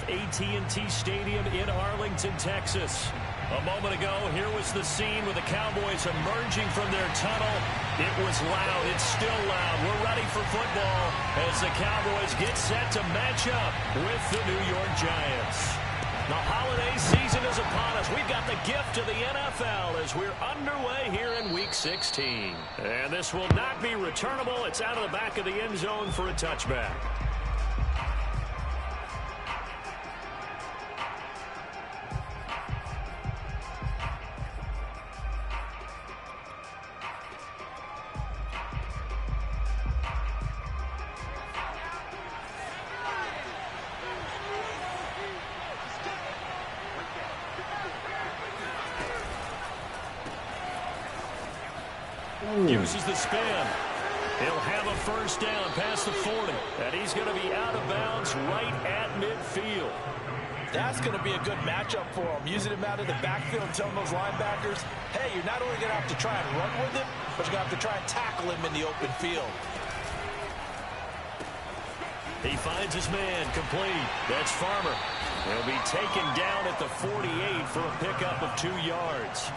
AT&T Stadium in Arlington, Texas. A moment ago, here was the scene with the Cowboys emerging from their tunnel. It was loud. It's still loud. We're ready for football as the Cowboys get set to match up with the New York Giants. The holiday season is upon us. We've got the gift of the NFL as we're underway here in Week 16. And this will not be returnable. It's out of the back of the end zone for a touchback. Uses the spin. He'll have a first down past the 40. And he's going to be out of bounds right at midfield. That's going to be a good matchup for him. Using him out of the backfield and telling those linebackers, hey, you're not only going to have to try and run with him, but you're going to have to try and tackle him in the open field. He finds his man complete. That's Farmer. He'll be taken down at the 48 for a pickup of 2 yards.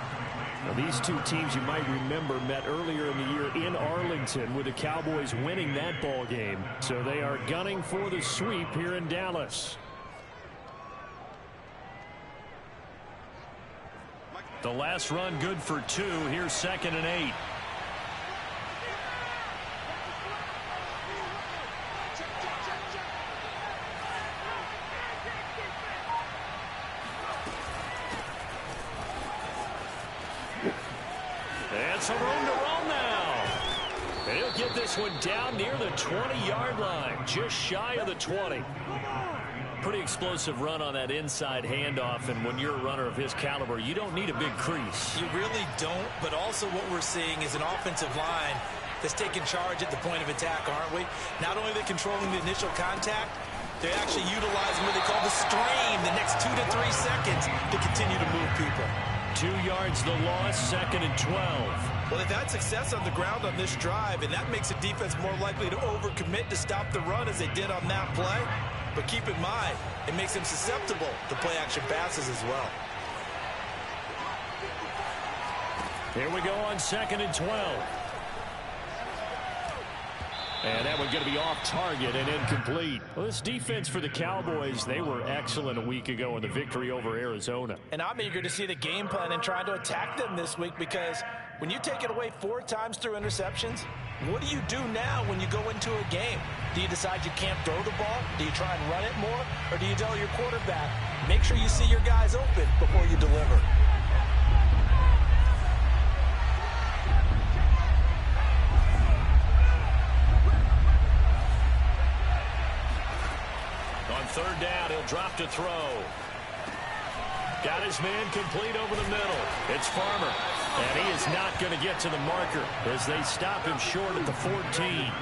Now, these two teams, you might remember, met earlier in the year in Arlington with the Cowboys winning that ball game. So they are gunning for the sweep here in Dallas. The last run good for 2. Here's 2nd and 8. And some room to roll now. And he'll get this one down near the 20-yard line, just shy of the 20. Pretty explosive run on that inside handoff, and when you're a runner of his caliber, you don't need a big crease. You really don't, but also what we're seeing is an offensive line that's taking charge at the point of attack, aren't we? Not only are they controlling the initial contact, they're actually utilizing what they call the stream the next 2 to 3 seconds to continue to move people. 2 yards the loss, 2nd and 12. Well, they've had success on the ground on this drive, and that makes the defense more likely to overcommit to stop the run as they did on that play. But keep in mind, it makes them susceptible to play-action passes as well. Here we go on 2nd and 12. And that one going to be off target and incomplete. Well, this defense for the Cowboys, they were excellent a week ago in the victory over Arizona. And I'm eager to see the game plan and trying to attack them this week, because when you take it away 4 times through interceptions, what do you do now when you go into a game? Do you decide you can't throw the ball? Do you try and run it more? Or do you tell your quarterback, make sure you see your guys open before you deliver? On 3rd down, he'll drop to throw. Got his man complete over the middle. It's Farmer. And he is not going to get to the marker as they stop him short at the 14.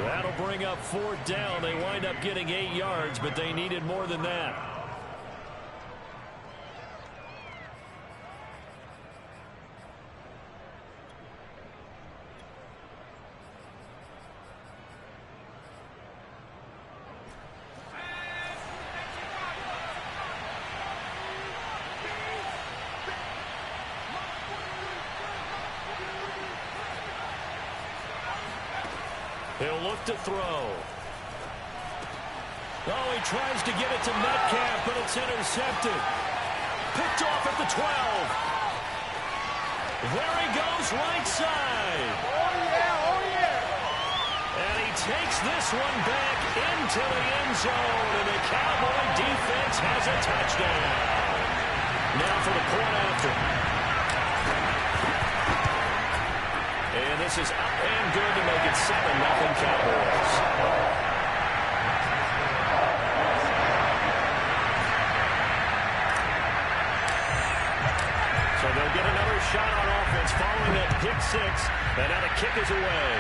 That'll bring up 4th down. They wind up getting 8 yards, but they needed more than that. He'll look to throw. Oh, he tries to get it to Metcalf, but it's intercepted. Picked off at the 12. There he goes, right side. Oh, yeah, oh, yeah. And he takes this one back into the end zone, and the Cowboy defense has a touchdown. Now for the point after. And this is up and good to make it 7-0 Cowboys. So they'll get another shot on offense following that pick 6, and now the kick is away.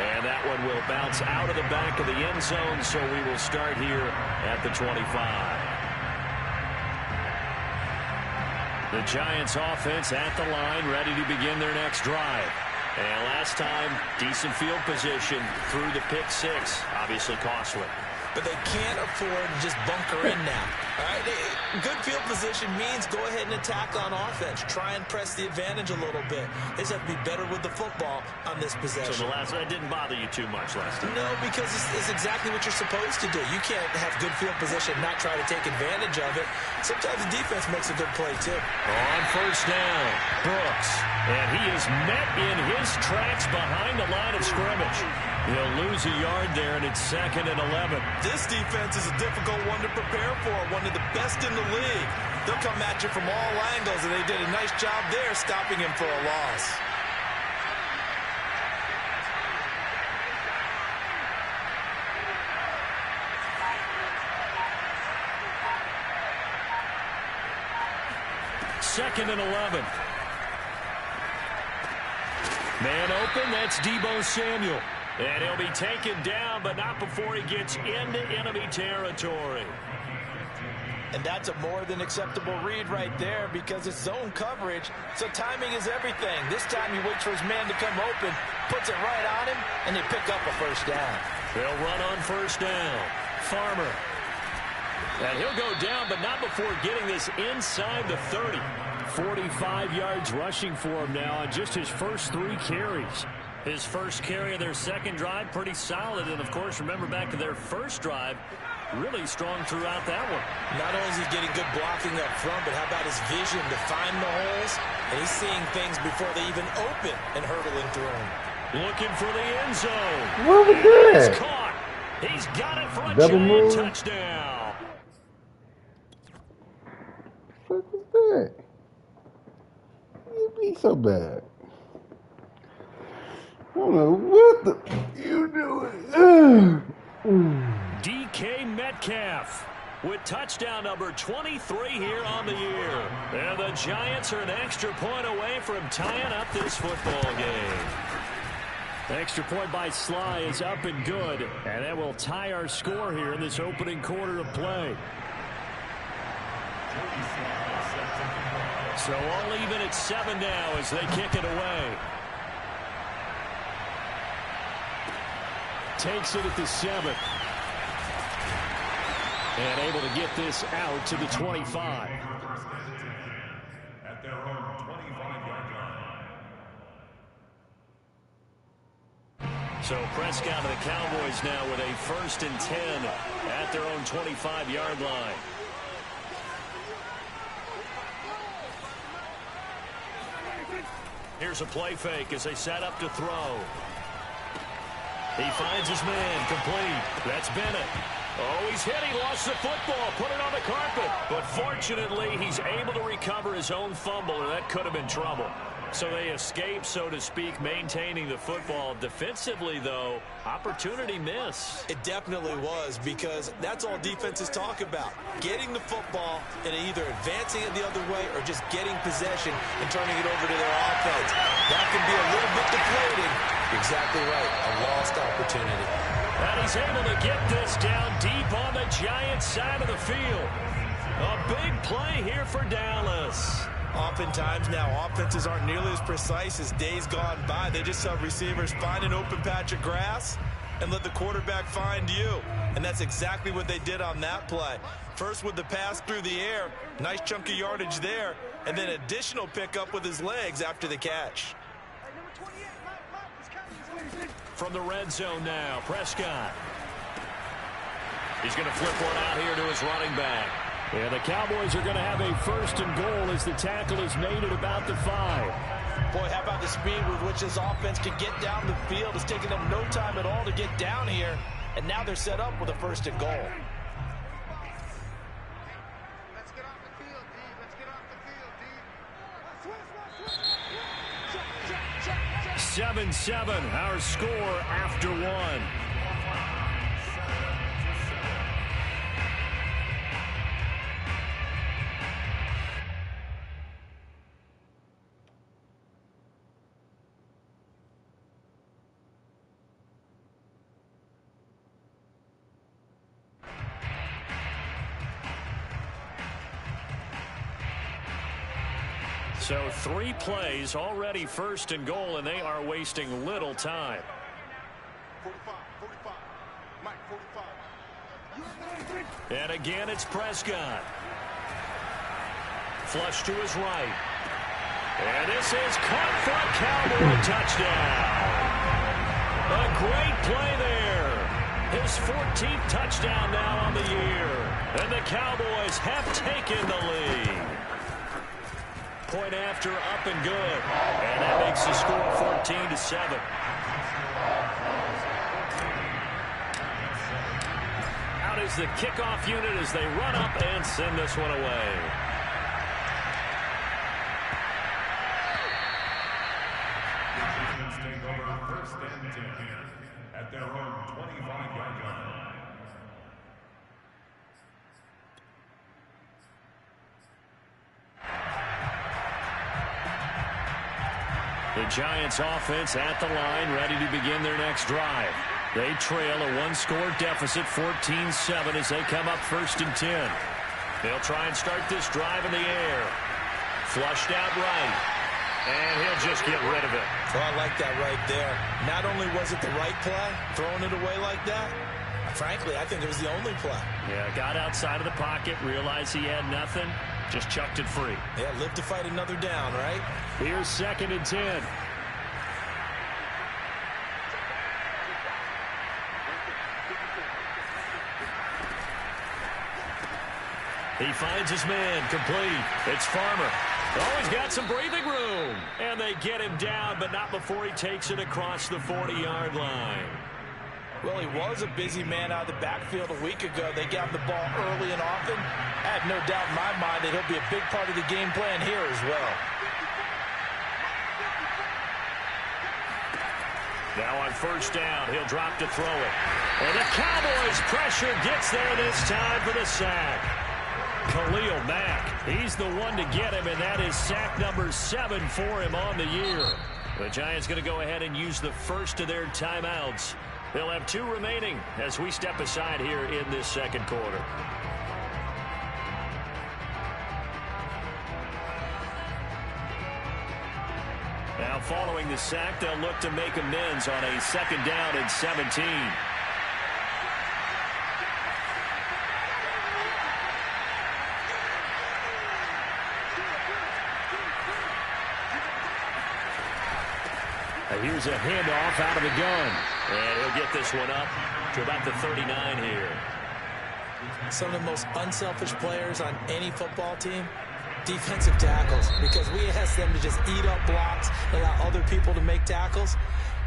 And that one will bounce out of the back of the end zone, so we will start here at the 25. The Giants offense at the line, ready to begin their next drive. And last time, decent field position through the pick 6, obviously costly. but they can't afford to just bunker in now. All right, good field position means go ahead and attack on offense. Try and press the advantage a little bit. They just have to be better with the football on this possession. So the last one didn't bother you too much last time? No, because it's exactly what you're supposed to do. You can't have good field position and not try to take advantage of it. Sometimes the defense makes a good play, too. On first down, Brooks. And he is met in his tracks behind the line of scrimmage. He'll lose a yard there, and it's 2nd and 11. This defense is a difficult one to prepare for, one of the best in the league. They'll come at you from all angles, and they did a nice job there stopping him for a loss. Second and 11. Man open, that's Deebo Samuel. And he'll be taken down, but not before he gets into enemy territory. And that's a more than acceptable read right there because it's zone coverage, so timing is everything. This time he waits for his man to come open, puts it right on him, and they pick up a first down. They'll run on first down. Farmer. And he'll go down, but not before getting this inside the 30. 45 yards rushing for him now on just his first 3 carries. His first carry of their second drive, pretty solid. And, of course, remember back to their first drive, really strong throughout that one. Not only is he getting good blocking up front, but how about his vision to find the holes? And he's seeing things before they even open and hurdling through them. Looking for the end zone. What was that? He's caught. He's got it for a Double giant move. touchdown. What was that? You be so bad. I don't know what the you doing. DK Metcalf with touchdown number 23 here on the year. And the Giants are an extra point away from tying up this football game. Extra point by Sly is up and good. And that will tie our score here in this opening quarter of play. So all even at 7 now as they kick it away. Takes it at the 7. And able to get this out to the 25. At their own 25-yard line. So Prescott and the Cowboys now with a 1st and 10 at their own 25-yard line. Here's a play fake as they set up to throw. He finds his man, complete. That's Bennett. Oh, he's hit. He lost the football. Put it on the carpet. But fortunately, he's able to recover his own fumble, or that could have been trouble. So they escape, so to speak, maintaining the football. Defensively, though, opportunity miss. It definitely was, because that's all defenses talk about. Getting the football and either advancing it the other way or just getting possession and turning it over to their offense. That can be a little bit deflating. Exactly right. A lost opportunity. And he's able to get this down deep on the Giants' side of the field. A big play here for Dallas. Oftentimes now, offenses aren't nearly as precise as days gone by. They just have receivers find an open patch of grass and let the quarterback find you. And that's exactly what they did on that play. First with the pass through the air, nice chunk of yardage there, and then additional pickup with his legs after the catch. From the red zone now, Prescott. He's going to flip one out here to his running back. And the Cowboys are going to have a 1st and goal as the tackle is made at about the 5. Boy, how about the speed with which this offense can get down the field? It's taken them no time at all to get down here. And now they're set up with a 1st and goal. Let's get off the field, D. Let's get off the field, D. 7-7, our score after 1. So 3 plays, already 1st and goal, and they are wasting little time. 45, 45. Mike, 45. And again, it's Prescott. Flush to his right. And this is caught for a Cowboy touchdown. A great play there. His 14th touchdown now on the year. And the Cowboys have taken the lead. Point after, up and good. And that makes the score 14-7. Out is the kickoff unit as they run up and send this one away. Take over first and 10 at their own 25-yard line. The Giants offense at the line, ready to begin their next drive. They trail a one-score deficit, 14-7, as they come up first and 10. They'll try and start this drive in the air. Flushed out right. And he'll just get rid of it. Well, I like that right there. Not only was it the right play, throwing it away like that, frankly, I think it was the only play. Yeah, got outside of the pocket, realized he had nothing, just chucked it free. Yeah, live to fight another down, right? Here's second and 10. He finds his man, complete. It's Farmer. Oh, he's got some breathing room. And they get him down, but not before he takes it across the 40-yard line. Well, he was a busy man out of the backfield a week ago. They got him the ball early and often. I have no doubt in my mind that he'll be a big part of the game plan here as well. Now on first down, he'll drop to throw it. And the Cowboys' pressure gets there this time for the sack. Khalil Mack, he's the one to get him, and that is sack number 7 for him on the year. The Giants going to go ahead and use the first of their timeouts. They'll have 2 remaining as we step aside here in this second quarter. Now following the sack, they'll look to make amends on a second down and 17. Here's a handoff out of the gun. And he'll get this one up to about the 39 here. Some of the most unselfish players on any football team, defensive tackles, because we ask them to just eat up blocks, allow other people to make tackles.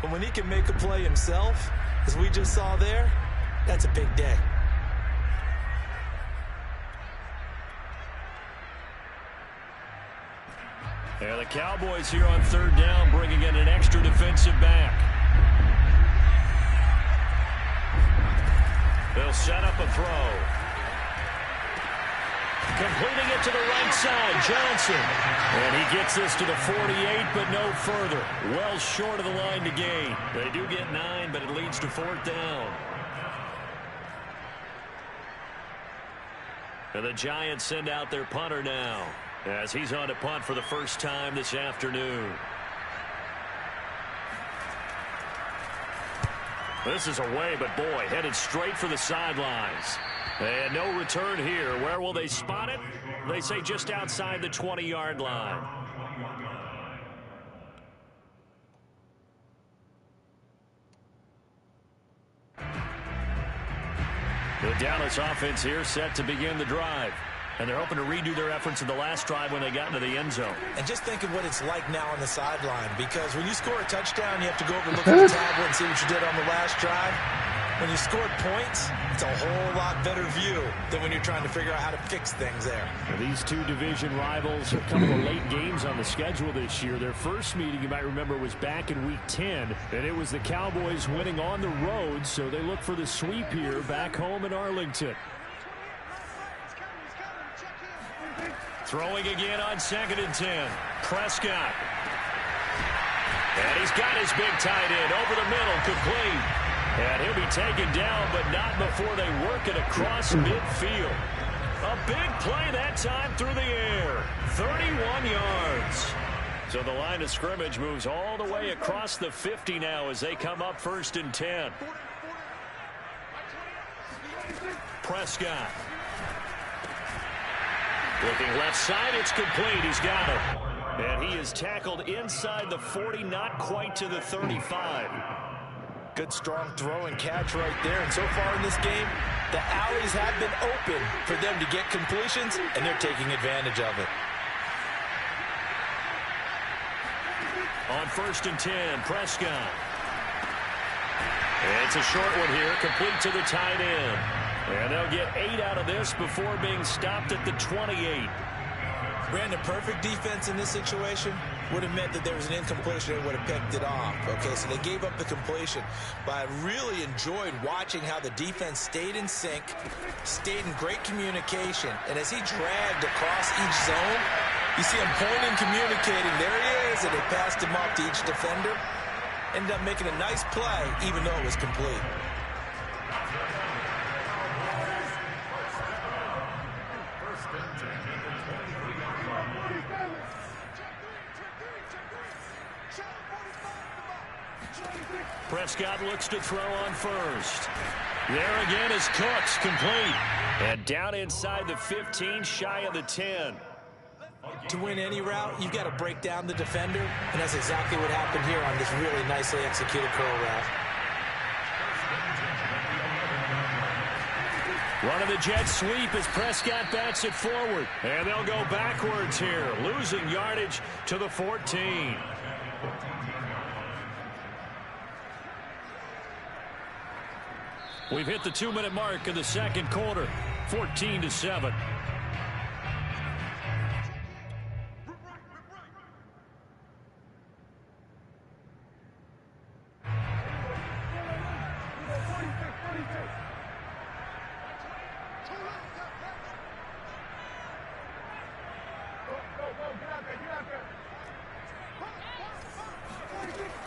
But when he can make a play himself, as we just saw there, that's a big day. Yeah, the Cowboys here on third down, bringing in an extra defensive back. They'll set up a throw. Completing it to the right side, Johnson. And he gets this to the 48, but no further. Well short of the line to gain. They do get 9, but it leads to fourth down. And the Giants send out their punter now, as he's on to punt for the first time this afternoon. This is away, but boy, headed straight for the sidelines. And no return here. Where will they spot it? They say just outside the 20-yard line. The Dallas offense here set to begin the drive. And they're hoping to redo their efforts in the last drive when they got into the end zone. And just think of what it's like now on the sideline, because when you score a touchdown, you have to go over and look at the tablet and see what you did on the last drive. When you scored points, it's a whole lot better view than when you're trying to figure out how to fix things there. These two division rivals, a couple of late games on the schedule this year. Their first meeting, you might remember, was back in Week 10, and it was the Cowboys winning on the road, so they look for the sweep here back home in Arlington. Throwing again on second and 10. Prescott. And he's got his big tight end over the middle, complete. And he'll be taken down, but not before they work it across midfield. A big play that time through the air. 31 yards. So the line of scrimmage moves all the way across the 50 now as they come up first and 10. Prescott. Looking left side, it's complete. He's got it. And he is tackled inside the 40, not quite to the 35. Good, strong throw and catch right there. And so far in this game, the alleys have been open for them to get completions, and they're taking advantage of it. On 1st and 10, Prescott. It's a short one here, complete to the tight end. And they'll get 8 out of this before being stopped at the 28. Brandon, perfect defense in this situation would have meant that there was an incompletion and would have picked it off. Okay, so they gave up the completion. But I really enjoyed watching how the defense stayed in sync, stayed in great communication. And as he dragged across each zone, you see him pointing, communicating. There he is, and they passed him off to each defender. Ended up making a nice play, even though it was complete. Prescott looks to throw on 1st. There again is Cooks, complete. And down inside the 15, shy of the 10. To win any route, you've got to break down the defender, and that's exactly what happened here on this really nicely executed curl route. One of the Jets sweep as Prescott bats it forward. And they'll go backwards here, losing yardage to the 14. We've hit the 2-minute mark of the second quarter, 14-7.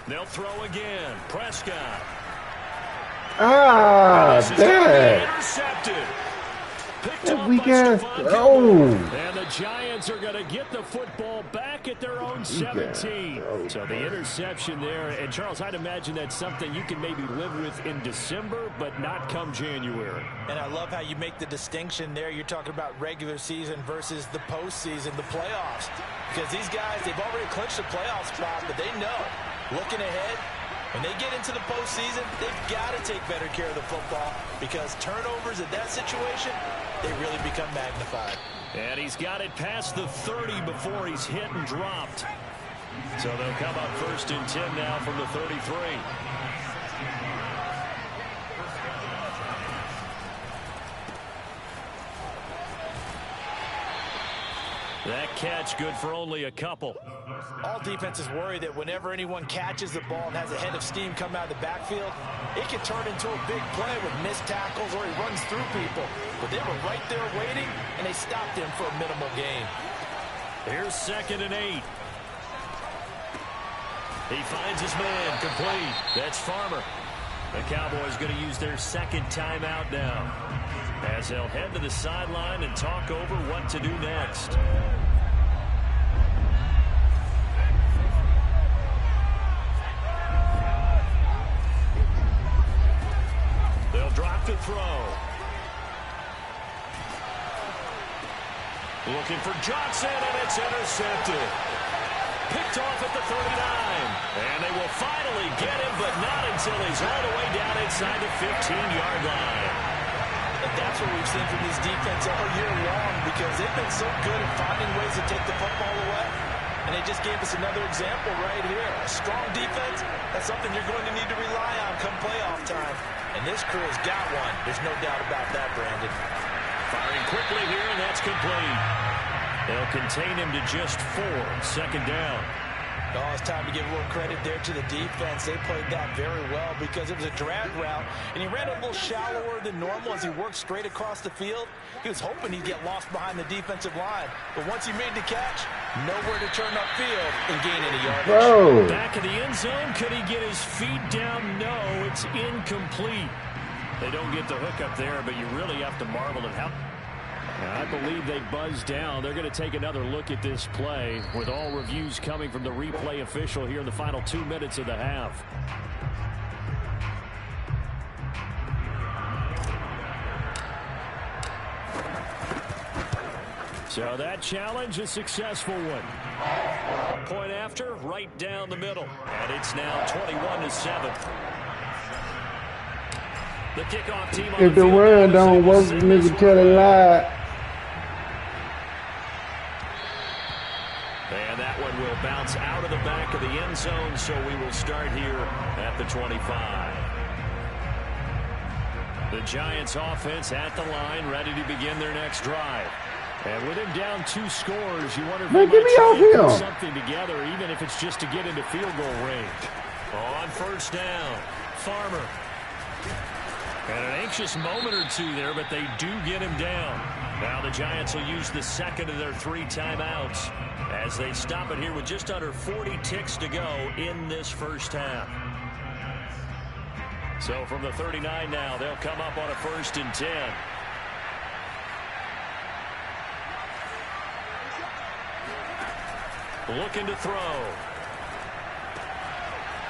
They'll throw again. Prescott. Dad. Intercepted. Picked That off weak by ass. Stephon Oh. Gilmore. And the Giants are going to get the football back at their own 17. So the interception there. And, Charles, I'd imagine that's something you can maybe live with in December, but not come January. And I love how you make the distinction there. You're talking about regular season versus the postseason, the playoffs. Because these guys, they've already clinched a playoff spot, but they know, looking ahead, when they get into the postseason, they've got to take better care of the football because turnovers in that situation, they really become magnified. And he's got it past the 30 before he's hit and dropped. So they'll come up 1st and 10 now from the 33. That catch good for only a couple. All defenses worry that whenever anyone catches the ball and has a head of steam come out of the backfield, it can turn into a big play with missed tackles or he runs through people. But they were right there waiting, and they stopped him for a minimal gain. Here's 2nd and 8. He finds his man, complete. That's Farmer. The Cowboys going to use their 2nd timeout now, as they'll head to the sideline and talk over what to do next. They'll drop to throw. Looking for Johnson, and it's intercepted. Picked off at the 39. And they will finally get him, but not until he's all the way down inside the 15-yard line. And that's what we've seen from this defense all year long because they've been so good at finding ways to take the football away. And they just gave us another example right here. A strong defense, that's something you're going to need to rely on come playoff time. And this crew has got one. There's no doubt about that, Brandon. Firing quickly here, and that's complete. They'll contain him to just 4. 2nd down. Oh, it's time to give a little credit there to the defense. They played that very well because it was a drag route, and he ran a little shallower than normal as he worked straight across the field. He was hoping he'd get lost behind the defensive line, but once he made the catch, nowhere to turn upfield and gain any yardage. Bro. Back in the end zone, could he get his feet down? No, it's incomplete. They don't get the hook up there, but you really have to marvel at how... I believe they buzzed down. They're going to take another look at this play with all reviews coming from the replay official here in the final 2 minutes of the half. So that challenge, a successful one. Point after, right down the middle. And it's now 21-7. The kickoff team on If the run don't work, the nigga tell a lie. And that one will bounce out of the back of the end zone, so we will start here at the 25. The Giants offense at the line, ready to begin their next drive. And with him down 2 scores, you wonder if he might try to put something together, even if it's just to get into field goal range. On first down, Farmer. And an anxious moment or two there, but they do get him down. Now the Giants will use the second of their 3 timeouts as they stop it here with just under 40 ticks to go in this first half. So from the 39 now, they'll come up on a 1st and 10. Looking to throw.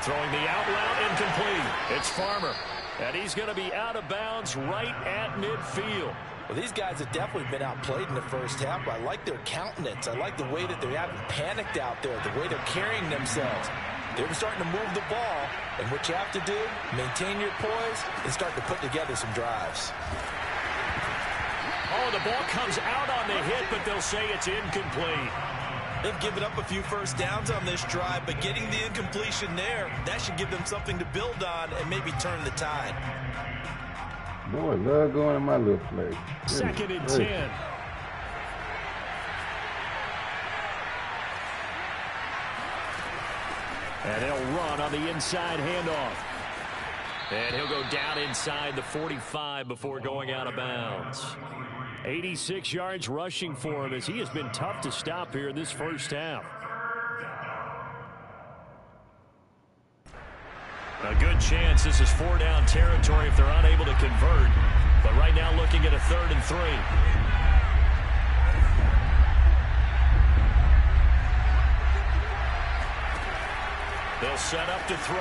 Throwing the out route, incomplete. It's Farmer. And he's going to be out of bounds right at midfield. Well, these guys have definitely been outplayed in the first half, but I like their countenance. I like the way that they haven't panicked out there, the way they're carrying themselves. They're starting to move the ball, and what you have to do, maintain your poise and start to put together some drives. Oh, the ball comes out on the hit, but they'll say it's incomplete. They've given up a few first downs on this drive, but getting the incompletion there, that should give them something to build on and maybe turn the tide. Boy, I love going in my little place. 2nd and 10. And they'll run on the inside handoff. And he'll go down inside the 45 before going out of bounds. 86 yards rushing for him as he has been tough to stop here in this first half. A good chance this is 4-down territory if they're unable to convert. But right now looking at a 3rd and 3. They'll set up to throw.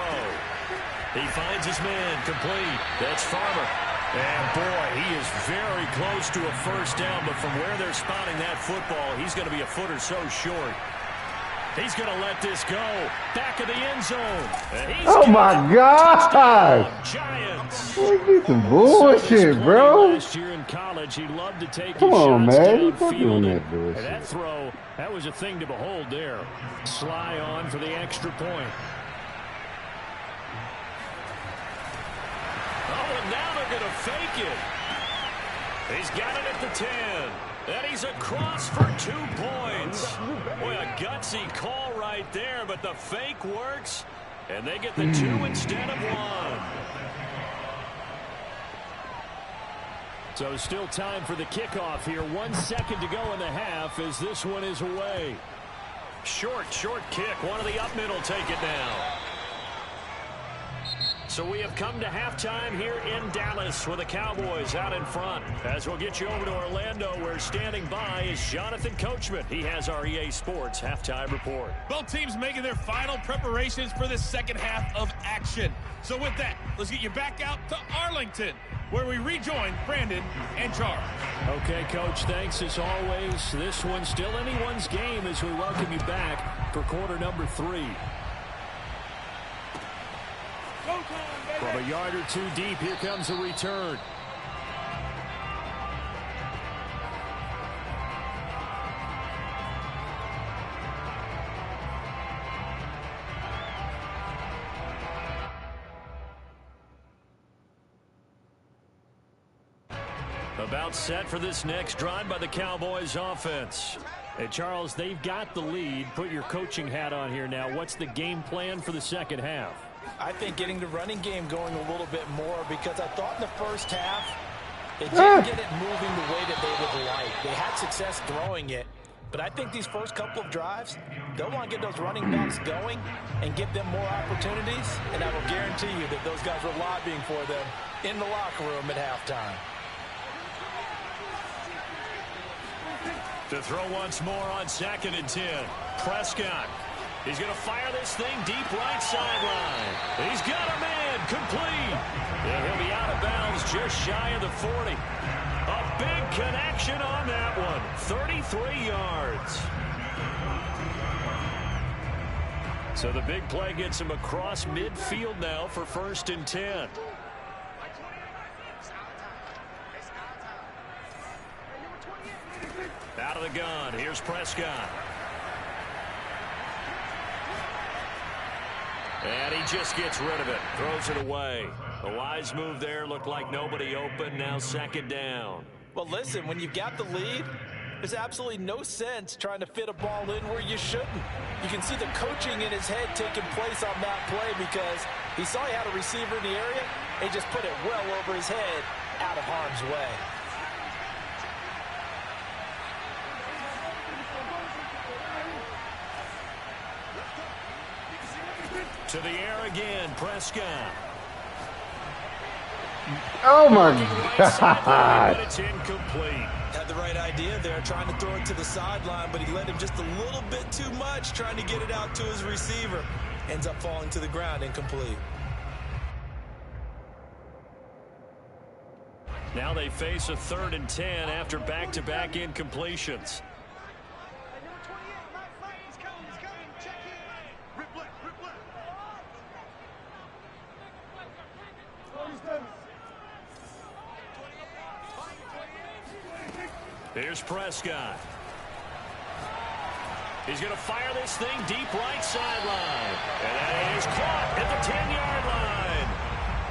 He finds his man, complete. That's Farmer. And boy, he is very close to a first down, but from where they're spotting that football, he's going to be a foot or so short. He's going to let this go. Back of the end zone. Oh my God! Giants. Get some bullshit, bro. Last year in college, he loved to take Come his on, shots man. You're downfield. doing that bullshit. And that throw, that was a thing to behold there. Sly on for the extra point. Oh, and now they're going to fake it. He's got it at the 10. And he's across for 2 points. Boy, a gutsy call right there, but the fake works. And they get the 2 instead of 1. So still time for the kickoff here. 1 second to go in the half as this one is away. Short kick. One of the up middle take it now. So we have come to halftime here in Dallas with the Cowboys out in front. As we'll get you over to Orlando, where standing by is Jonathan Coachman. He has our EA Sports halftime report. Both teams making their final preparations for the second half of action. So with that, let's get you back out to Arlington, where we rejoin Brandon and Charles. Okay, Coach, thanks as always. This one's still anyone's game as we welcome you back for quarter number 3. From a yard or 2 deep, here comes a return. About set for this next drive by the Cowboys offense. And Charles, they've got the lead. Put your coaching hat on here now. What's the game plan for the second half? I think getting the running game going a little bit more, because I thought in the first half they didn't get it moving the way that they would like. They had success throwing it, but I think these first couple of drives, they'll want to get those running backs going and give them more opportunities, and I will guarantee you that those guys were lobbying for them in the locker room at halftime. To throw once more on 2nd and 10. Prescott. He's going to fire this thing deep right sideline. He's got a man complete. And he'll be out of bounds just shy of the 40. A big connection on that one. 33 yards. So the big play gets him across midfield now for 1st and 10. Out of the gun. Here's Prescott. And he just gets rid of it. Throws it away. A wise move there. Looked like nobody open. Now 2nd down. Well, listen, when you've got the lead, there's absolutely no sense trying to fit a ball in where you shouldn't. You can see the coaching in his head taking place on that play because he saw he had a receiver in the area and he just put it well over his head out of harm's way. To the air again, Prescott. Oh my God. But God. it's incomplete. Had the right idea there, trying to throw it to the sideline, but he let him just a little bit too much, trying to get it out to his receiver. Ends up falling to the ground, incomplete. Now they face a 3rd and 10 after back-to-back incompletions. Here's Prescott. He's going to fire this thing deep right sideline. And that is caught at the 10-yard line.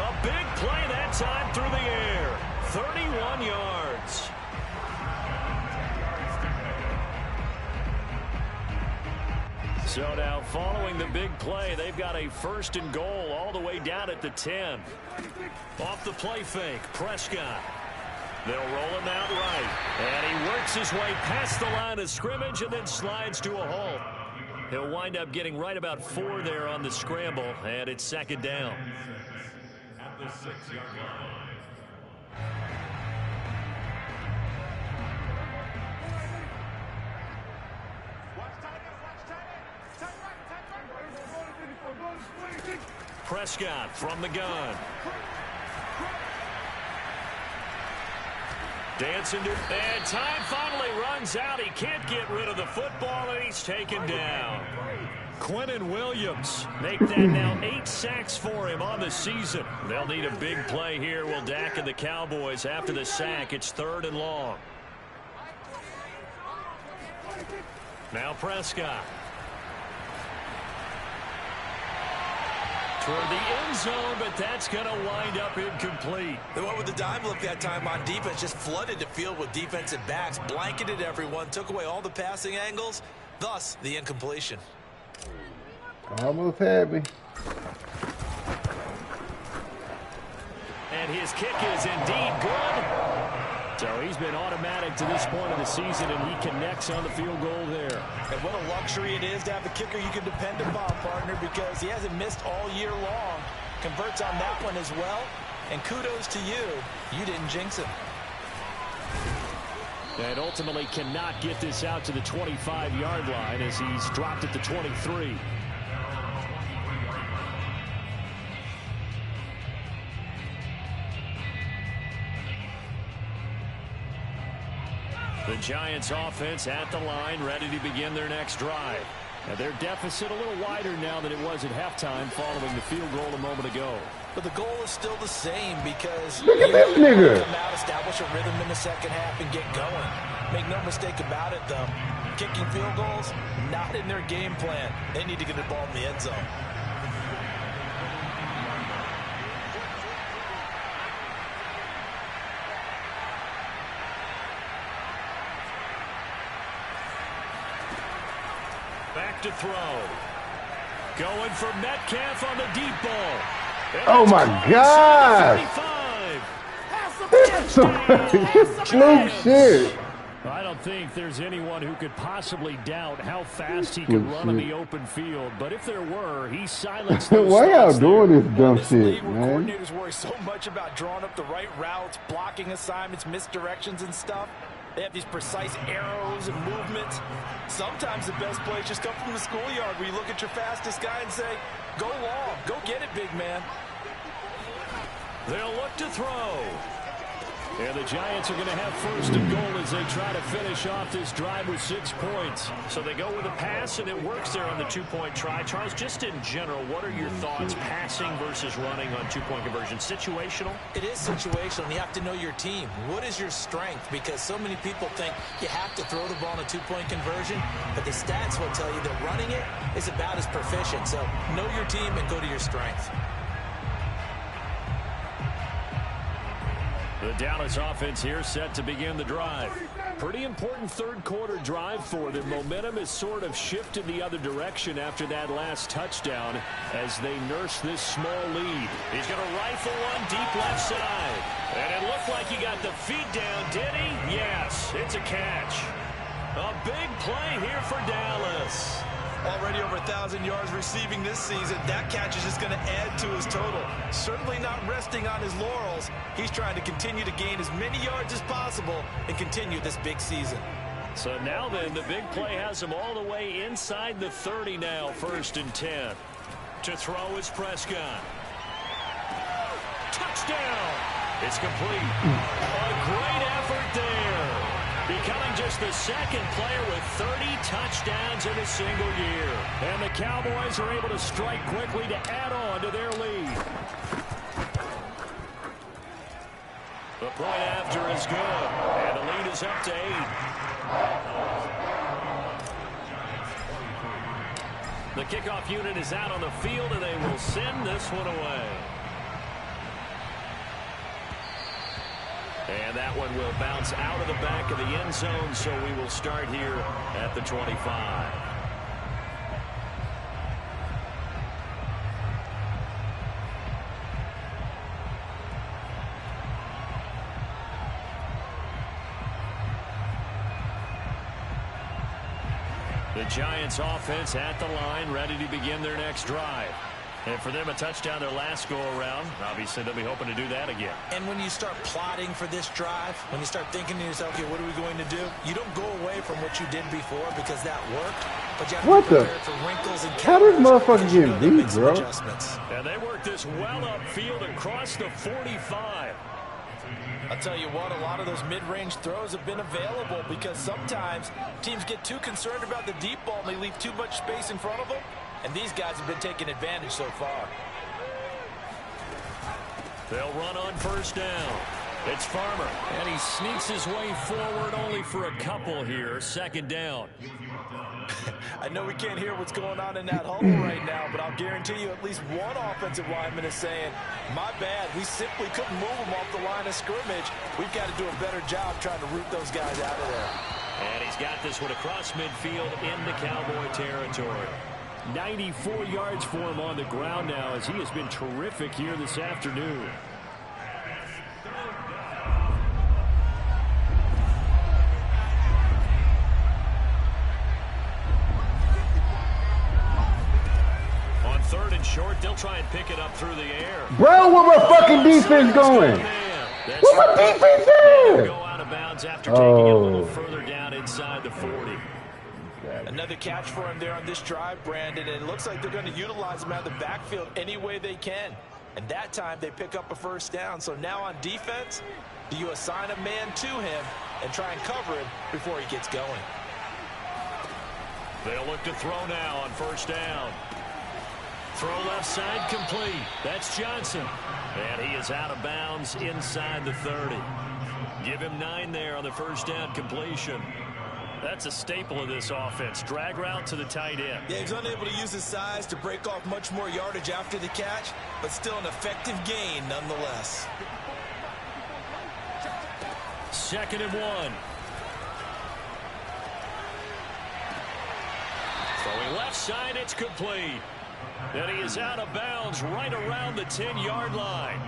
A big play that time through the air. 31 yards. So now following the big play, they've got a 1st and goal all the way down at the 10. Off the play fake, Prescott. They'll roll him out right. And he works his way past the line of scrimmage and then slides to a halt. He'll wind up getting right about 4 there on the scramble, and it's 2nd down. At the 6-yard line. Prescott from the gun. Dancing to, and time finally runs out. He can't get rid of the football, and he's taken down. Quentin Williams make that now 8 sacks for him on the season. They'll need a big play here. Will Dak and the Cowboys after the sack. It's 3rd and long. Now Prescott. Toward the end zone, but that's going to wind up incomplete. They went with the dime look that time on defense, just flooded the field with defensive backs, blanketed everyone, took away all the passing angles, thus the incompletion. Almost had me. And his kick is indeed good. So he's been automatic to this point of the season, and he connects on the field goal there. And what a luxury it is to have a kicker you can depend upon, partner, because he hasn't missed all year long. Converts on that one as well. And kudos to you. You didn't jinx him. And ultimately cannot get this out to the 25-yard line as he's dropped at the 23. The Giants offense at the line, ready to begin their next drive. Now their deficit a little wider now than it was at halftime following the field goal a moment ago. But the goal is still the same because Look at this nigga. come out, establish a rhythm in the second half, and get going. Make no mistake about it, though. Kicking field goals, not in their game plan. They need to get the ball in the end zone. Back to throw. Going for Metcalf on the deep ball. And Oh that's my caught God. inside the 35. Fluke shit. I don't think there's anyone who could possibly doubt how fast he can run on the open field. But if there were, he silenced those Why y'all thoughts there. doing this dumb This shit, league where man? coordinators worry so much about drawing up the right routes, blocking assignments, misdirections and stuff. They have these precise arrows and movements. Sometimes the best plays just come from the schoolyard where you look at your fastest guy and say, go long, go get it, big man. They'll look to throw. And the Giants are going to have first and goal as they try to finish off this drive with 6 points. So they go with a pass, and it works there on the 2-point try. Charles, just in general, what are your thoughts passing versus running on 2-point conversion? Situational? It is situational. You have to know your team. What is your strength? Because so many people think you have to throw the ball in a 2-point conversion, but the stats will tell you that running it is about as proficient. So know your team and go to your strength. The Dallas offense here set to begin the drive. Pretty important third-quarter drive for them. Momentum has sort of shifted the other direction after that last touchdown as they nurse this small lead. He's going to rifle one deep left side. And it looked like he got the feet down, did he? Yes, it's a catch. A big play here for Dallas. Already over 1,000 yards receiving this season. That catch is just going to add to his total. Certainly not resting on his laurels. He's trying to continue to gain as many yards as possible and continue this big season. So now then, the big play has him all the way inside the 30 now, 1st and 10. To throw is Prescott. Touchdown! It's complete. A great effort there. Becoming just the second player with 30 touchdowns in a single year. And the Cowboys are able to strike quickly to add on to their lead. The point after is good. And the lead is up to 8. The kickoff unit is out on the field, and they will send this one away. And that one will bounce out of the back of the end zone, so we will start here at the 25. The Giants offense at the line, ready to begin their next drive. And for them, a touchdown their last go-around. Obviously, they'll be hoping to do that again. And when you start plotting for this drive, when you start thinking to yourself, okay, what are we going to do? You don't go away from what you did before because that worked. But you have to be prepared for wrinkles and how this motherfucker getting beat, bro? And they work this well upfield across the 45. I'll tell you what, a lot of those mid-range throws have been available because sometimes teams get too concerned about the deep ball and they leave too much space in front of them. And these guys have been taking advantage so far. They'll run on 1st down. It's Farmer, and he sneaks his way forward only for a couple here. 2nd down. I know we can't hear what's going on in that huddle right now, but I'll guarantee you at least one offensive lineman is saying, my bad, we simply couldn't move them off the line of scrimmage. We've got to do a better job trying to root those guys out of there. And he's got this one across midfield into Cowboy territory. 94 yards for him on the ground now as he has been terrific here this afternoon. On 3rd and short, they'll try and pick it up through the air. Bro, where my fucking defense going? Where my defense is? Go out of bounds after taking it a little further down inside the 40. Another catch for him there on this drive, Brandon, and it looks like they're going to utilize him out of the backfield any way they can. And that time they pick up a 1st down. So now on defense, do you assign a man to him and try and cover him before he gets going? They'll look to throw now on 1st down. Throw left side complete. That's Johnson. And he is out of bounds inside the 30. Give him 9 there on the 1st down completion. That's a staple of this offense. Drag route to the tight end. Yeah, he's unable to use his size to break off much more yardage after the catch, but still an effective gain nonetheless. 2nd and 1. Throwing left side, it's complete. And he is out of bounds right around the 10-yard line.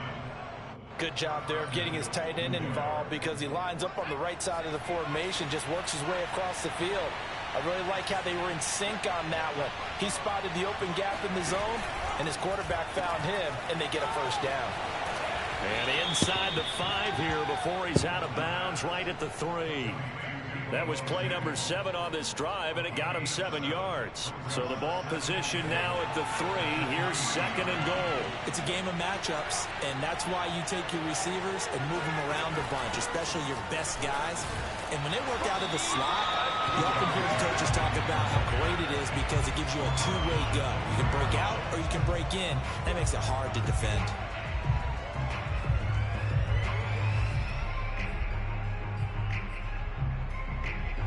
Good job there of getting his tight end involved because he lines up on the right side of the formation, just works his way across the field. I really like how they were in sync on that one. He spotted the open gap in the zone, and his quarterback found him, and they get a 1st down. And inside the 5 here before he's out of bounds right at the 3. That was play number 7 on this drive, and it got him 7 yards. So the ball position now at the 3. Here's 2nd and goal. It's a game of matchups, and that's why you take your receivers and move them around a bunch, especially your best guys. And when they work out of the slot, you often hear the coaches talk about how great it is because it gives you a two-way go. You can break out or you can break in. That makes it hard to defend.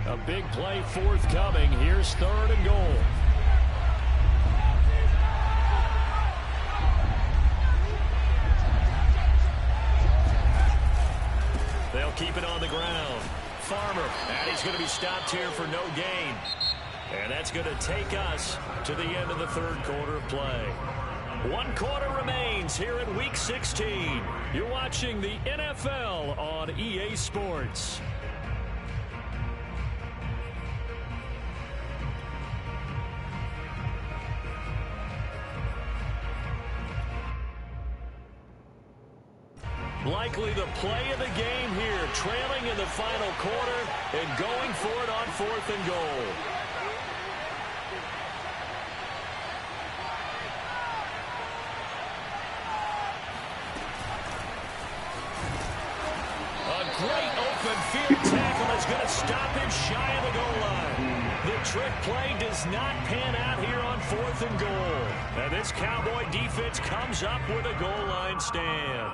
A big play forthcoming. Here's 3rd and goal. They'll keep it on the ground. Farmer, and he's going to be stopped here for no gain. And that's going to take us to the end of the 3rd quarter of play. 1 quarter remains here in Week 16. You're watching the NFL on EA Sports. Likely the play of the game here, trailing in the final quarter and going for it on 4th and goal. A great open field tackle is going to stop him shy of the goal line. The trick play does not pan out here on 4th and goal. And this Cowboy defense comes up with a goal line stand.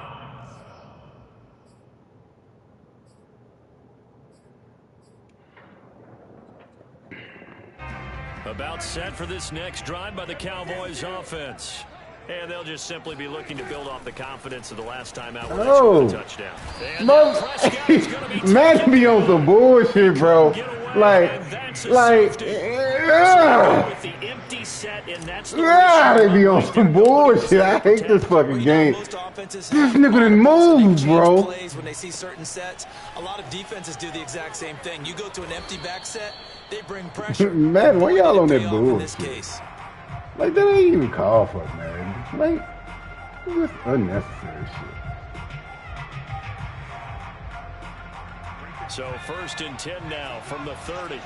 About set for this next drive by the Cowboys offense. And they'll just simply be looking to build off the confidence of the last time out when they scored a touchdown. Matt be on some bullshit, bro. Like, they be on some bullshit. I hate this fucking game. This nigga didn't move, bro. When they see certain sets, a lot of defenses do the exact same thing. You go to an empty back set, they bring pressure. Man, why y'all on that bullshit? Like, that ain't even called for, man. Like, this unnecessary shit. So 1st and 10 now from the 30.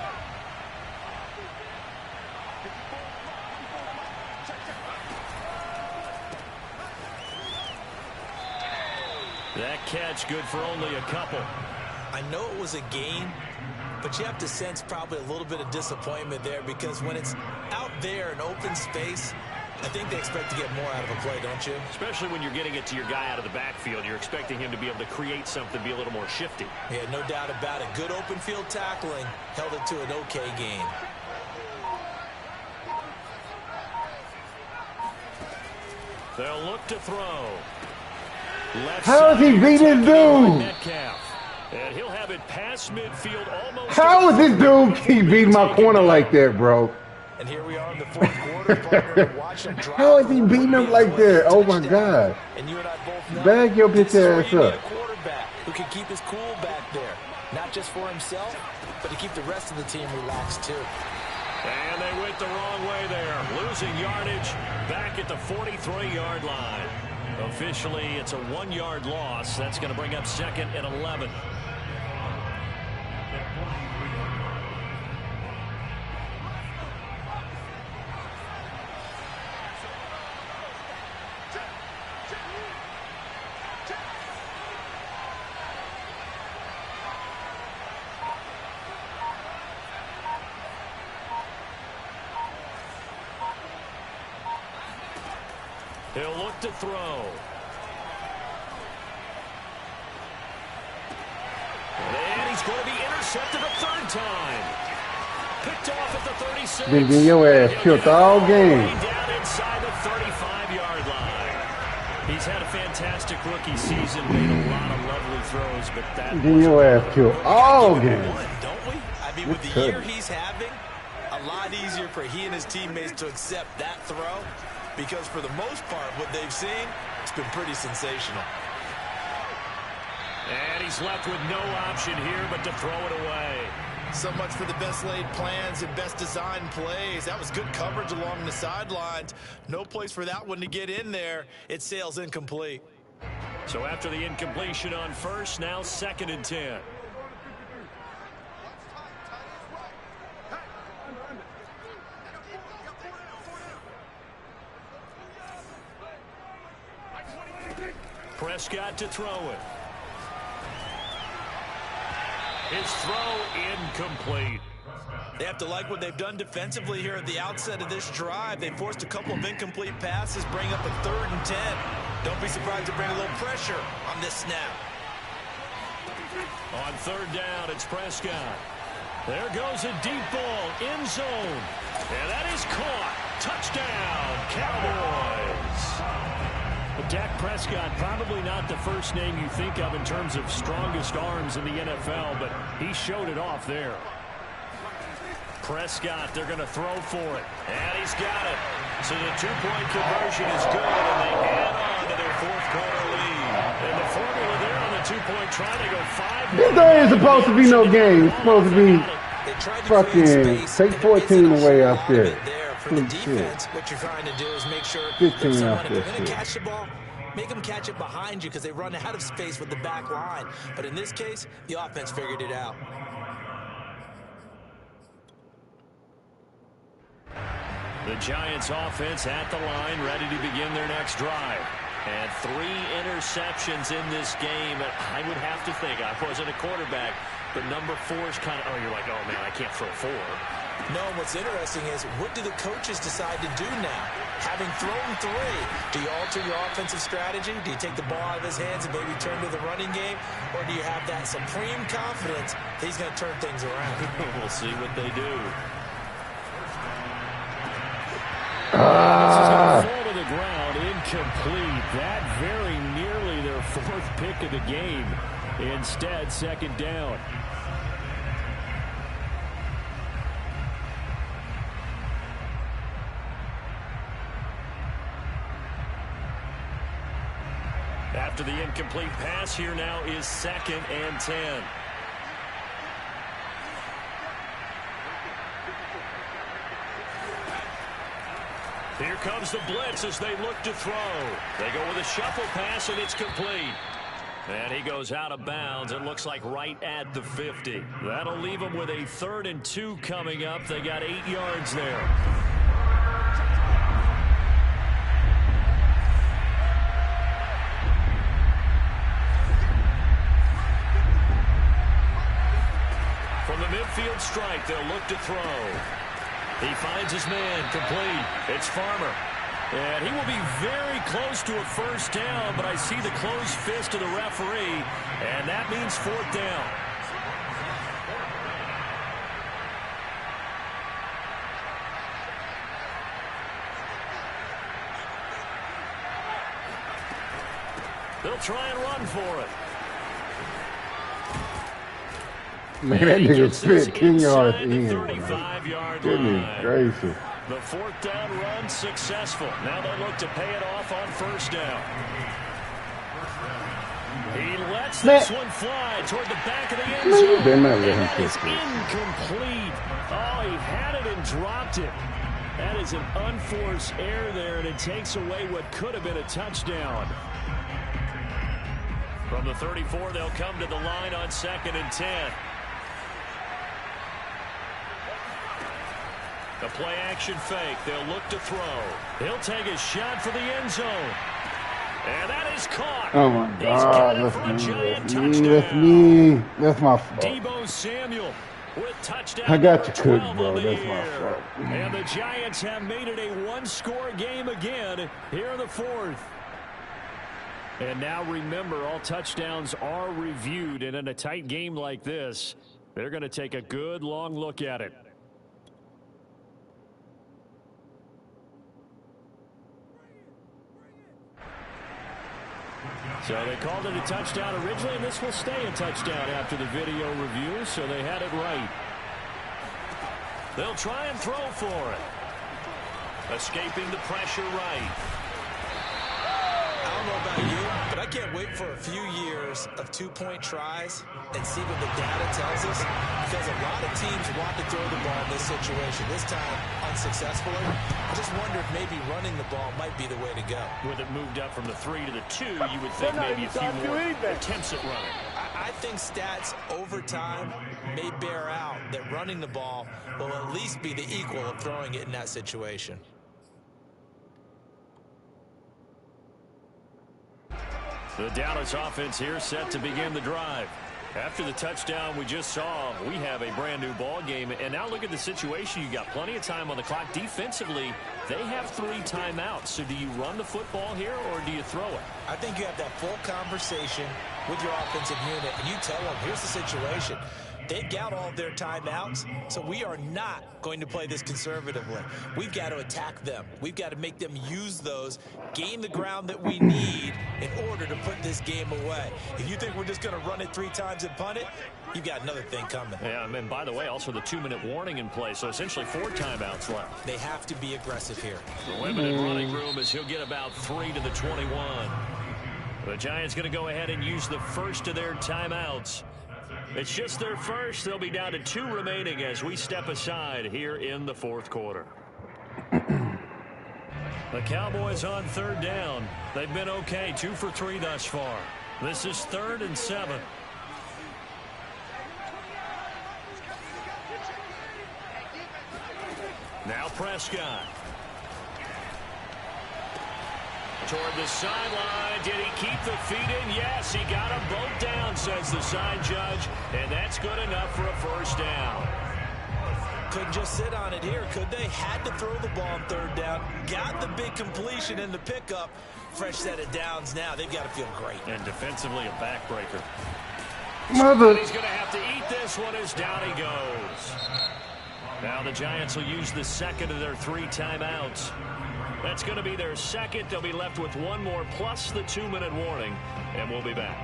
That catch good for only a couple. I know it was a gain, but you have to sense probably a little bit of disappointment there because when it's out there in open space, I think they expect to get more out of a play, don't you? Especially when you're getting it to your guy out of the backfield. You're expecting him to be able to create something, be a little more shifty. Yeah, no doubt about it. Good open field tackling held it to an okay gain. They'll look to throw. How is he beating this dude? And he'll have it past midfield almost. How is this dude keep beating my corner like that, bro? And here we are in the 4th quarter. Watch him drive. How is he beating him like that? Oh my God. And you and I both know bag your bitch ass up. A quarterback who can keep his cool back there, not just for himself, but to keep the rest of the team relaxed too. And they went the wrong way there, losing yardage back at the 43-yard line. Officially, it's a 1-yard loss. That's going to bring up 2nd and 11. He'll look to throw. And he's going to be intercepted a 3rd time. Picked off at the 36. Been getting your ass killed all game. Down inside the 35-yard line. He's had a fantastic rookie season, made a lot of lovely throws, but that getting your ass killed all game. Don't we? I mean, with the year he's having, a lot easier for he and his teammates to accept that throw. Because for the most part, what they've seen, it's been pretty sensational. And he's left with no option here but to throw it away. So much for the best laid plans and best designed plays. That was good coverage along the sidelines. No place for that one to get in there. It sails incomplete. So after the incompletion on 1st, now 2nd and 10. Prescott to throw it. His throw incomplete. They have to like what they've done defensively here at the outset of this drive. They forced a couple of incomplete passes, bring up a 3rd and 10. Don't be surprised to bring a little pressure on this snap. On 3rd down, it's Prescott. There goes a deep ball, end zone. And that is caught. Touchdown, Cowboys. But Dak Prescott, probably not the first name you think of in terms of strongest arms in the NFL, but he showed it off there. Prescott, they're going to throw for it. And he's got it. So the 2-point conversion is good, and they add on to their 4th quarter lead. And the formula there on the 2-point try to go 5. This ain't supposed to be no game. It's supposed to be fucking take 14 away out there. For the defense, what you're trying to do is make sure 15 out if there. they're going to catch the ball, make them catch it behind you because they run out of space with the back line. But in this case, the offense figured it out. The Giants offense at the line, ready to begin their next drive. And 3 interceptions in this game. I would have to think, I wasn't a quarterback, but number 4 is kind of, you're like, oh man, I can't throw 4. No, what's interesting is what do the coaches decide to do now? Having thrown 3, do you alter your offensive strategy? Do you take the ball out of his hands and maybe turn to the running game? Or do you have that supreme confidence that he's going to turn things around? We'll see what they do. This is going to fall to the ground, incomplete. That very nearly their 4th pick of the game. Instead, 2nd down. After the incomplete pass, here now is 2nd and 10. Here comes the blitz as they look to throw. They go with a shuffle pass, and it's complete. And he goes out of bounds. It looks like right at the 50. That'll leave them with a 3rd and 2 coming up. They got 8 yards there. From the midfield strike, they'll look to throw. He finds his man, complete. It's Farmer. And he will be very close to a 1st down, but I see the closed fist of the referee, and that means 4th down. They'll try and run for it. Man, that nigga spit 10 yards in. 35-yard Goodness line. gracious. The 4th down run successful. Now they look to pay it off on 1st down. He lets this one fly toward the back of the end zone. They might let And him that is kick it. incomplete. Oh, he had it and dropped it. That is an unforced error there, and it takes away what could have been a touchdown. From the 34, they'll come to the line on 2nd and 10. The play-action fake. They'll look to throw. He'll take a shot for the end zone. And that is caught. Oh, my He's God. got it That's for a me. giant That's touchdown. me. That's me. That's my fault. Deebo Samuel with touchdown. I got you number cooked, 12 bro. of the That's my year. fault. And the Giants have made it a 1-score game again here in the 4th. And now remember, all touchdowns are reviewed. And in a tight game like this, they're going to take a good long look at it. So they called it a touchdown originally, and this will stay a touchdown after the video review, so they had it right. They'll try and throw for it. Escaping the pressure right. I don't know about you, but I can't wait for a few years of 2-point tries and see what the data tells us, because a lot of teams want to throw the ball in this situation. This time, unsuccessfully. I just wonder if maybe running the ball might be the way to go. With it moved up from the 3 to the 2, you would think maybe a few more attempts at running. I think stats over time may bear out that running the ball will at least be the equal of throwing it in that situation. The Dallas offense here set to begin the drive. After the touchdown we just saw, we have a brand new ball game. And now look at the situation. You got plenty of time on the clock. Defensively, they have 3 timeouts. So do you run the football here or do you throw it? I think you have that full conversation with your offensive unit, and you tell them, here's the situation. They've got all of their timeouts, so we are not going to play this conservatively. We've got to attack them. We've got to make them use those, gain the ground that we need in order to put this game away. If you think we're just going to run it 3 times and punt it, you've got another thing coming. Yeah, and by the way, also the 2-minute warning in play, so essentially 4 timeouts left. They have to be aggressive here. The limited running room as he'll get about 3 to the 21. The Giants going to go ahead and use the first of their timeouts. It's just their first. They'll be down to 2 remaining as we step aside here in the 4th quarter. The Cowboys on 3rd down. They've been okay, 2 for 3 thus far. This is 3rd and 7. Now Prescott. Toward the sideline. Did he keep the feet in? Yes, he got them both down, says the side judge. And that's good enough for a first down. Couldn't just sit on it here, could they? Had to throw the ball on 3rd down. Got the big completion in the pickup. Fresh set of downs now. They've got to feel great. And defensively a backbreaker. Mother. And he's going to have to eat this one as down he goes. Now the Giants will use the second of their 3 timeouts. That's going to be their second. They'll be left with 1 more plus the 2-minute warning, and we'll be back.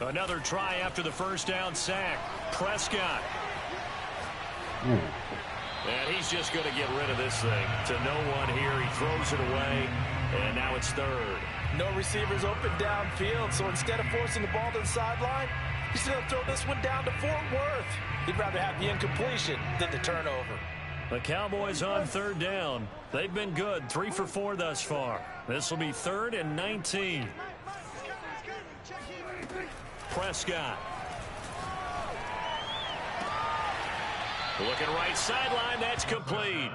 Another try after the first down sack. Prescott. And he's just going to get rid of this thing to no one here. He throws it away, and now it's 3rd. No receivers open downfield, so instead of forcing the ball to the sideline, he's going to throw this one down to Fort Worth. He'd rather have the incompletion than the turnover. The Cowboys on 3rd down. They've been good, 3 for 4 thus far. This will be 3rd and 19. Prescott. Looking right sideline, that's complete.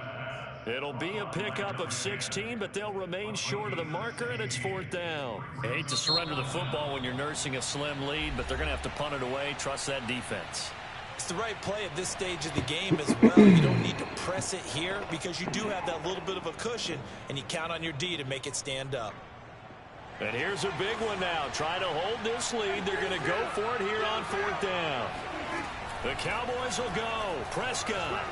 It'll be a pickup of 16, but they'll remain short of the marker, and it's 4th down. I hate to surrender the football when you're nursing a slim lead, but they're going to have to punt it away. Trust that defense. It's the right play at this stage of the game as well. You don't need to press it here because you do have that little bit of a cushion, and you count on your D to make it stand up. And here's a big one now. Trying to hold this lead. They're going to go for it here on 4th down. The Cowboys will go. Prescott.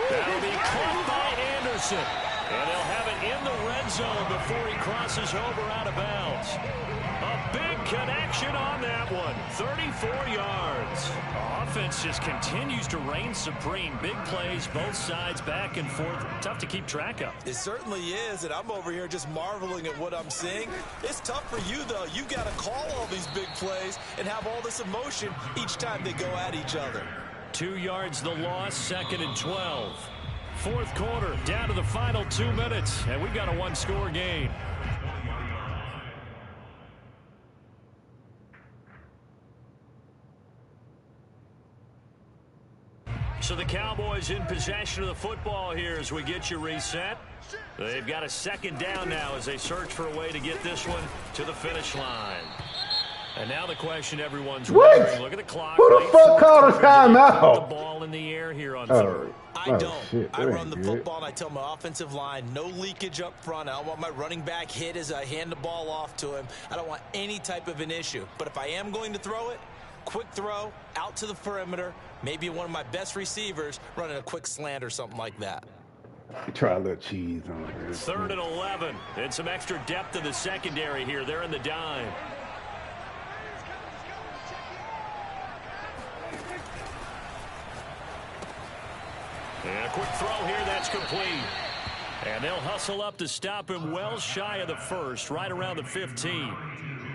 That'll be caught by Anderson. And they'll have it in the red zone before he crosses over out of bounds. A big connection on that one. 34 yards. Offense just continues to reign supreme. Big plays, both sides, back and forth. Tough to keep track of. It certainly is, and I'm over here just marveling at what I'm seeing. It's tough for you, though. You've got to call all these big plays and have all this emotion each time they go at each other. 2 yards the loss, 2nd and 12. 4th quarter, down to the final 2 minutes, and we've got a 1-score game. So the Cowboys in possession of the football here as we get you reset. They've got a 2nd down now as they search for a way to get this one to the finish line. And now the question everyone's wondering, look at the clock. Who the fuck called a timeout? The ball in the air here on 3rd. I don't. Shit, I run the football and I tell my offensive line, no leakage up front. I don't want my running back hit as I hand the ball off to him. I don't want any type of an issue. But if I am going to throw it, quick throw, out to the perimeter, maybe one of my best receivers running a quick slant or something like that. Try a little cheese on it. 3rd and 11. And some extra depth in the secondary here. They're in the dime. And a quick throw here, that's complete. And they'll hustle up to stop him well shy of the 1st, right around the 15.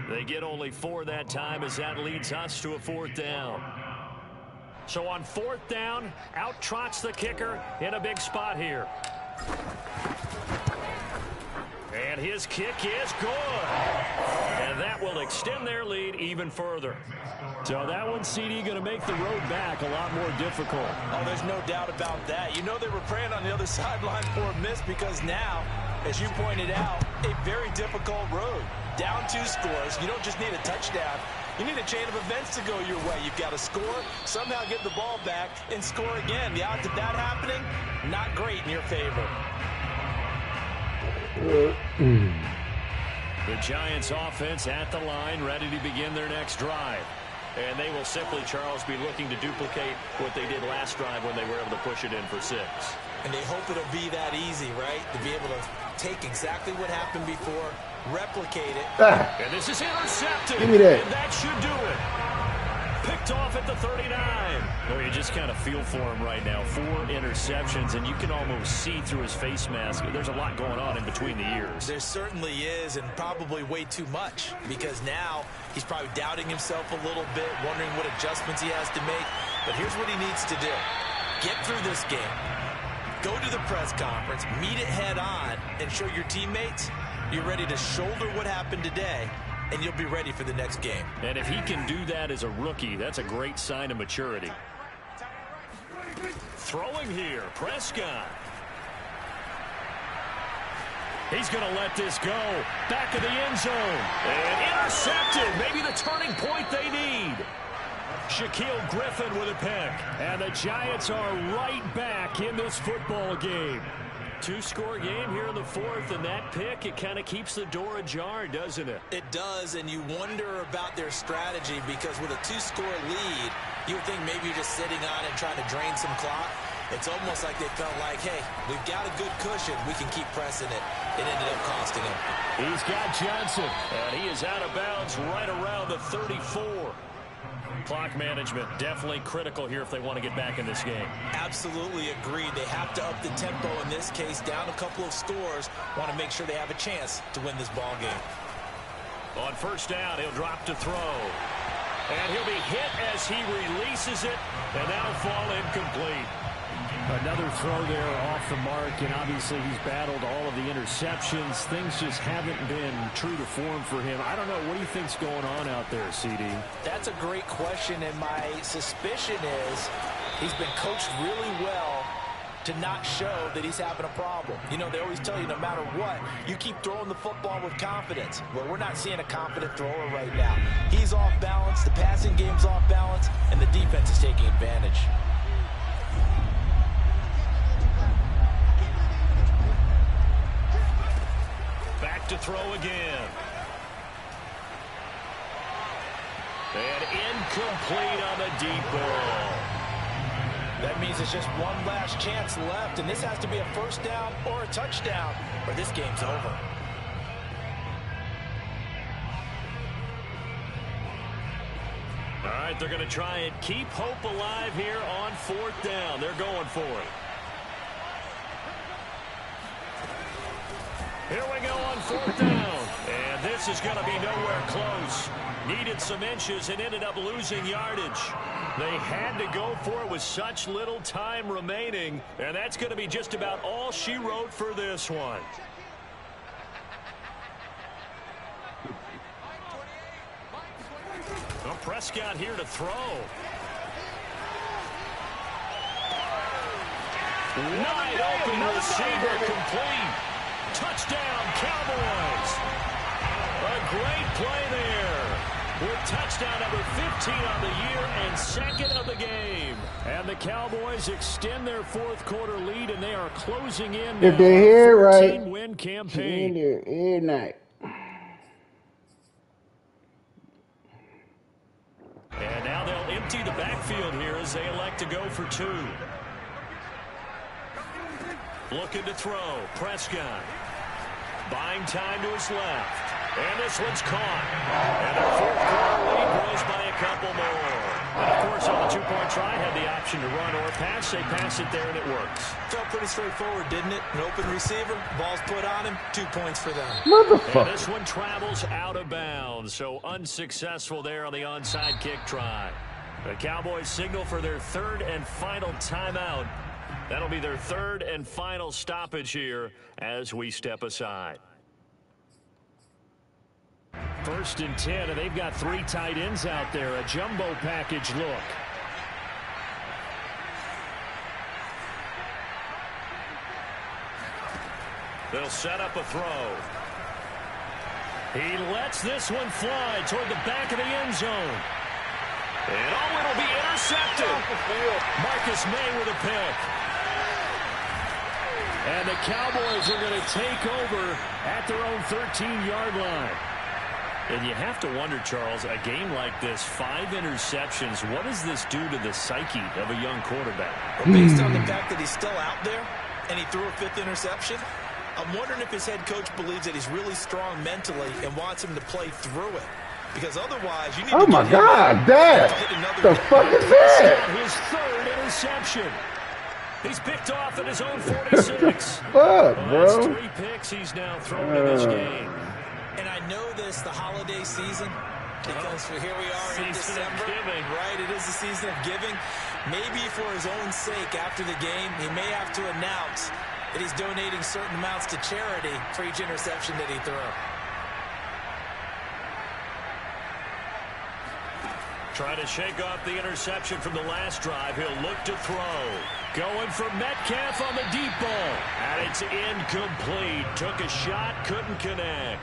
They get only 4 that time as that leads us to a 4th down. So on 4th down, out trots the kicker in a big spot here. And his kick is good. And that will extend their lead even further. So that one, CD, going to make the road back a lot more difficult. Oh, there's no doubt about that. You know they were praying on the other sideline for a miss because now, as you pointed out, a very difficult road. Down 2 scores. You don't just need a touchdown. You need a chain of events to go your way. You've got to score, somehow get the ball back, and score again. The odds of that happening, not great in your favor. The Giants offense at the line, ready to begin their next drive. And they will simply, Charles, be looking to duplicate what they did last drive when they were able to push it in for 6. And they hope it'll be that easy, right? To be able to take exactly what happened before, replicate it. And this is intercepted. Give me that. And that should do it. Picked off at the 39. Well, you just kind of feel for him right now. 4 interceptions, and you can almost see through his face mask. There's a lot going on in between the ears. There certainly is, and probably way too much, because now he's probably doubting himself a little bit, wondering what adjustments he has to make. But here's what he needs to do. Get through this game. Go to the press conference, meet it head on, and show your teammates you're ready to shoulder what happened today, and you'll be ready for the next game. And if he can do that as a rookie, that's a great sign of maturity. Throwing here, Prescott. He's going to let this go. Back of the end zone. And intercepted. Maybe the turning point they need. Shaquille Griffin with a pick. And the Giants are right back in this football game. 2-score game here in the 4th, and that pick, it kind of keeps the door ajar, doesn't it? It does, and you wonder about their strategy, because with a 2-score lead, you would think maybe you're just sitting on it trying to drain some clock. It's almost like they felt like, hey, we've got a good cushion. We can keep pressing it. It ended up costing him. He's got Johnson, and he is out of bounds right around the 34. Clock management definitely critical here if they want to get back in this game. Absolutely agreed. They have to up the tempo in this case, down a couple of scores. Want to make sure they have a chance to win this ball game. On first down, he'll drop to throw. And he'll be hit as he releases it, and that'll fall incomplete. Another throw there off the mark, and obviously he's battled all of the interceptions. Things just haven't been true to form for him. I don't know. What do you think's going on out there, CD? That's a great question, and my suspicion is he's been coached really well to not show that he's having a problem. You know, they always tell you no matter what, you keep throwing the football with confidence. Well, we're not seeing a confident thrower right now. He's off balance, the passing game's off balance, and the defense is taking advantage. Back to throw again. And incomplete on the deep ball. That means it's just one last chance left, and this has to be a first down or a touchdown, or this game's over. All right, they're going to try and keep hope alive here on 4th down. They're going for it. Here we go on 4th down. And this is going to be nowhere close. Needed some inches and ended up losing yardage. They had to go for it with such little time remaining. And that's going to be just about all she wrote for this one. Well, Prescott here to throw. Wide open receiver complete. Touchdown, Cowboys. A great play there. With touchdown number 15 on the year and 2nd of the game. And the Cowboys extend their 4th quarter lead, and they are closing in if they hear right, 14-win campaign. Every night. And now they'll empty the backfield here as they elect to go for 2. Looking to throw. Prescott. Buying time to his left. And this one's caught. And their 4th quarter lead grows by a couple more. And, of course, on the 2-point try, had the option to run or pass. They pass it there, and it works. Felt pretty straightforward, didn't it? An open receiver, ball's put on him, 2 points for them. And this one travels out of bounds, so unsuccessful there on the onside kick try. The Cowboys signal for their 3rd and final timeout. That'll be their 3rd and final stoppage here as we step aside. 1st and 10, and they've got 3 tight ends out there. A jumbo package look. They'll set up a throw. He lets this one fly toward the back of the end zone. And it'll be intercepted. Marcus May with a pick. And the Cowboys are going to take over at their own 13-yard line. And you have to wonder, Charles, a game like this, 5 interceptions, what does this do to the psyche of a young quarterback? Well, based on the fact that he's still out there and he threw a 5th interception, I'm wondering if his head coach believes that he's really strong mentally and wants him to play through it. Because otherwise, you need to oh, my God, Dad. The fuck is that? His 3rd interception. He's picked off at his own 46. Fuck, bro. That's 3 picks he's now thrown in this game. And I know this, the holiday season, because here we are in December. Right, it is the season of giving. Maybe for his own sake, after the game, he may have to announce that he's donating certain amounts to charity for each interception that he threw. Trying to shake off the interception from the last drive. He'll look to throw. Going for Metcalf on the deep ball. And it's incomplete. Took a shot, couldn't connect.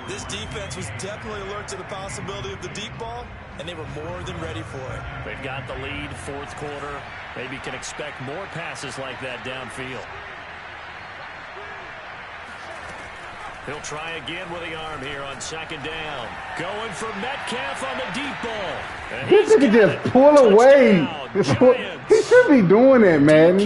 This defense was definitely alert to the possibility of the deep ball, and they were more than ready for it. They've got the lead, 4th quarter. Maybe can expect more passes like that downfield. He'll try again with the arm here on 2nd down. Going for Metcalf on the deep ball. This nigga just pull away. He should be doing it, man.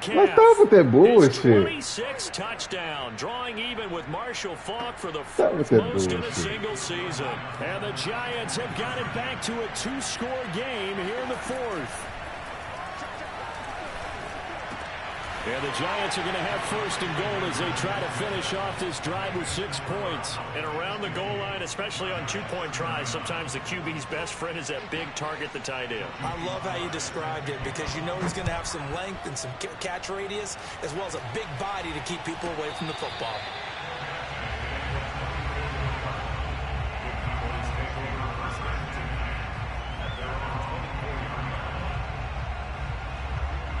Let's stop with that bullshit. 26 touchdown, drawing even with Marshall Faulk for the 4th most in a single season. And the Giants have got it back to a 2-score game here in the 4th. And the Giants are going to have 1st and goal as they try to finish off this drive with 6 points. And around the goal line, especially on 2-point tries, sometimes the QB's best friend is that big target, the tight end. I love how you described it because you know he's going to have some length and some catch radius as well as a big body to keep people away from the football.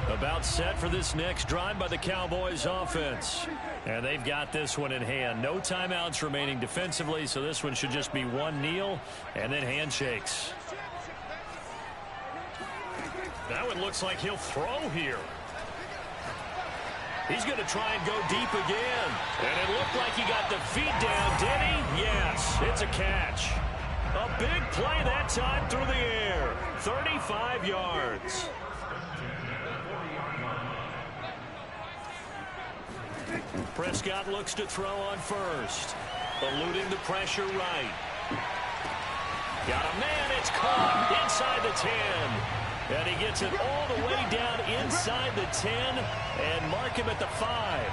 About set for this next drive by the Cowboys offense. And they've got this one in hand. No timeouts remaining defensively, so this one should just be one kneel and then handshakes. Now it looks like he'll throw here. He's going to try and go deep again. And it looked like he got the feet down, did he? Yes, it's a catch. A big play that time through the air. 35 yards. Prescott looks to throw on 1st. Eluding the pressure right. Got a man, it's caught inside the 10. And he gets it all the way down inside the 10 and mark him at the 5.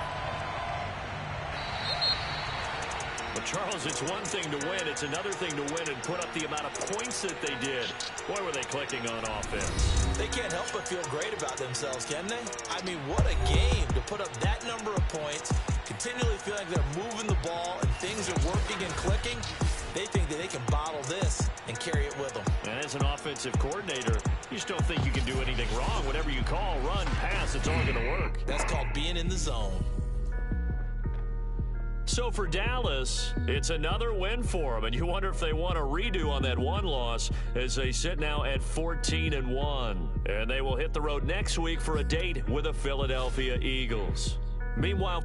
But, Charles, it's one thing to win. It's another thing to win and put up the amount of points that they did. Boy, were they clicking on offense. They can't help but feel great about themselves, can they? I mean, what a game to put up that number of points, continually feel like they're moving the ball and things are working and clicking. They think that they can bottle this and carry it with them. And as an offensive coordinator, you just don't think you can do anything wrong. Whatever you call, run, pass, it's all going to work. That's called being in the zone. So for Dallas, it's another win for them, and you wonder if they want a redo on that one loss as they sit now at 14-1. And they will hit the road next week for a date with the Philadelphia Eagles. Meanwhile,